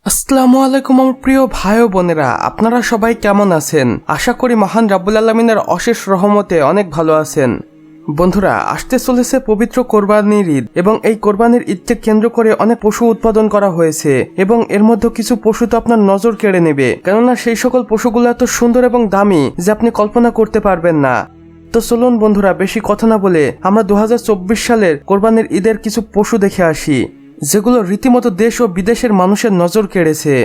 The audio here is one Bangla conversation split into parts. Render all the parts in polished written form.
আসসালামু আলাইকুম আমার প্রিয় ভাই ও বোনেরা, আপনারা সবাই কেমন আছেন? আশা করি মহান রাব্বুল আলামিনের অশেষ রহমতে অনেক ভালো আছেন। বন্ধুরা, আসতে চলেছে পবিত্র কোরবানির ঈদ এবং এই কোরবানির ঈদকে কেন্দ্র করে অনেক পশু উৎপাদন করা হয়েছে এবং এর মধ্যে কিছু পশু তো আপনার নজর কেড়ে নেবে, কেননা সেই সকল পশুগুলো এত সুন্দর এবং দামি যে আপনি কল্পনা করতে পারবেন না। তো চলুন বন্ধুরা, বেশি কথা না বলে আমরা 2024 সালের কোরবানির ঈদের কিছু পশু দেখে আসি যেগুলো রীতিমতো দেশ ও বিদেশের মানুষের নজর কেড়েছে।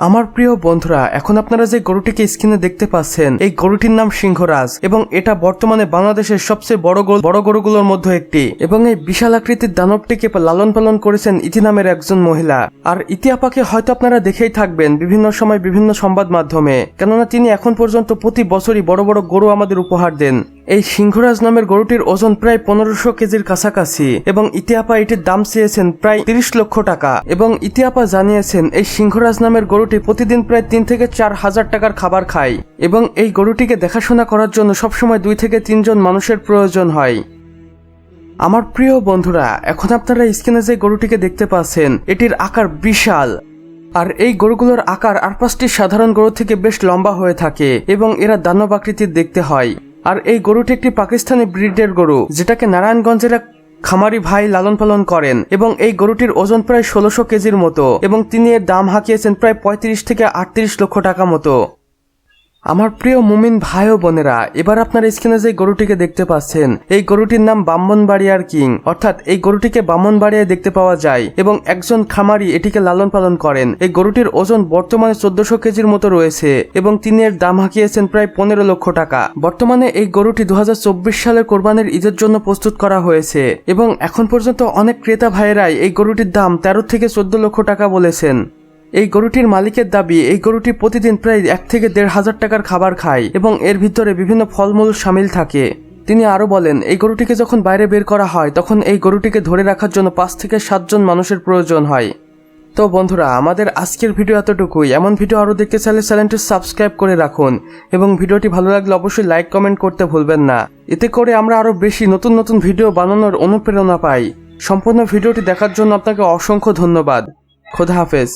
আমার প্রিয় বন্ধুরা, এখন আপনারা যে গরুটিকে স্ক্রিনে দেখতে পাচ্ছেন, এই গরুটির নাম সিংহরাজ এবং এটা বর্তমানে বাংলাদেশের সবচেয়ে বড় গরুগুলোর মধ্যে একটি। এবং এই বিশাল আকৃতির দানবটিকে লালন পালন করেছেন ইতি নামের একজন মহিলা। আর ইতি আপাকে হয়তো আপনারা দেখেই থাকবেন বিভিন্ন সময় বিভিন্ন সংবাদ মাধ্যমে, কেননা তিনি এখন পর্যন্ত প্রতি বছরই বড় বড় গরু আমাদের উপহার দেন। এই সিংহরাজ নামের গরুটির ওজন প্রায় 1500 কেজির কাছাকাছি এবং ইতিহাপা এটির দাম চেয়েছেন প্রায় 30 লক্ষ টাকা। এবং ইতিহাপা জানিয়েছেন এই সিংহরাজ নামের গরুটি প্রতিদিন প্রায় 3 থেকে 4 হাজার টাকার খাবার খায় এবং এই গরুটিকে দেখাশোনা করার জন্য সবসময় 2 থেকে 3 জন মানুষের প্রয়োজন হয়। আমার প্রিয় বন্ধুরা, এখন আপনারা স্ক্রিনে যে গরুটিকে দেখতে পাচ্ছেন এটির আকার বিশাল। আর এই গরুগুলোর আকার আর 5টি সাধারণ গরু থেকে বেশ লম্বা হয়ে থাকে এবং এরা দানব আকৃতির দেখতে হয়। আর এই গরুটি একটি পাকিস্তানি ব্রিডের গরু, যেটাকে নারায়ণগঞ্জের এক খামারি ভাই লালন পালন করেন এবং এই গরুটির ওজন প্রায় 1600 কেজির মতো এবং তিনি এর দাম হাঁকিয়েছেন প্রায় 35 থেকে 38 লক্ষ টাকা মতো। আমার প্রিয় মুমিন ভাই ও বোনেরা, এবার আপনার স্ক্রিনে যে গরুটিকে দেখতে পাচ্ছেন এই গরুটির নাম ব্রাহ্মণবাড়িয়ার কিং, অর্থাৎ এই গরুটিকে ব্রাহ্মণবাড়িয়ায় দেখতে পাওয়া যায় এবং একজন খামারি এটিকে লালন পালন করেন। এই গরুটির ওজন বর্তমানে 1400 কেজির মতো রয়েছে এবং তিনি এর দাম হাঁকিয়েছেন প্রায় 15 লক্ষ টাকা। বর্তমানে এই গরুটি 2024 সালের কোরবানির ঈদের জন্য প্রস্তুত করা হয়েছে এবং এখন পর্যন্ত অনেক ক্রেতা ভাইয়েরাই এই গরুটির দাম 13 থেকে 14 লক্ষ টাকা বলেছেন। এই গরুটির মালিকের দাবি এই গরুটি প্রতিদিন প্রায় 1 থেকে 1.5 টাকার খাবার খায় এবং এর ভিতরে বিভিন্ন ফলমূল শামিল থাকে। তিনি আরো বলেন, এই গরুটিকে যখন বাইরে বের করা হয় তখন এই গরুটিকে ধরে রাখার জন্য 5 থেকে 7 জন মানুষের প্রয়োজন হয়। তো বন্ধুরা, আমাদের আজকের ভিডিও এতটুকুই। এমন ভিডিও আরো দেখতে চাইলে চ্যানেলটি সাবস্ক্রাইব করে রাখুন এবং ভিডিওটি ভালো লাগলে অবশ্যই লাইক কমেন্ট করতে ভুলবেন না। এতে করে আমরা আরো বেশি নতুন নতুন ভিডিও বানানোর অনুপ্রেরণা পাই। সম্পূর্ণ ভিডিওটি দেখার জন্য আপনাকে অসংখ্য ধন্যবাদ। খোদা হাফেজ।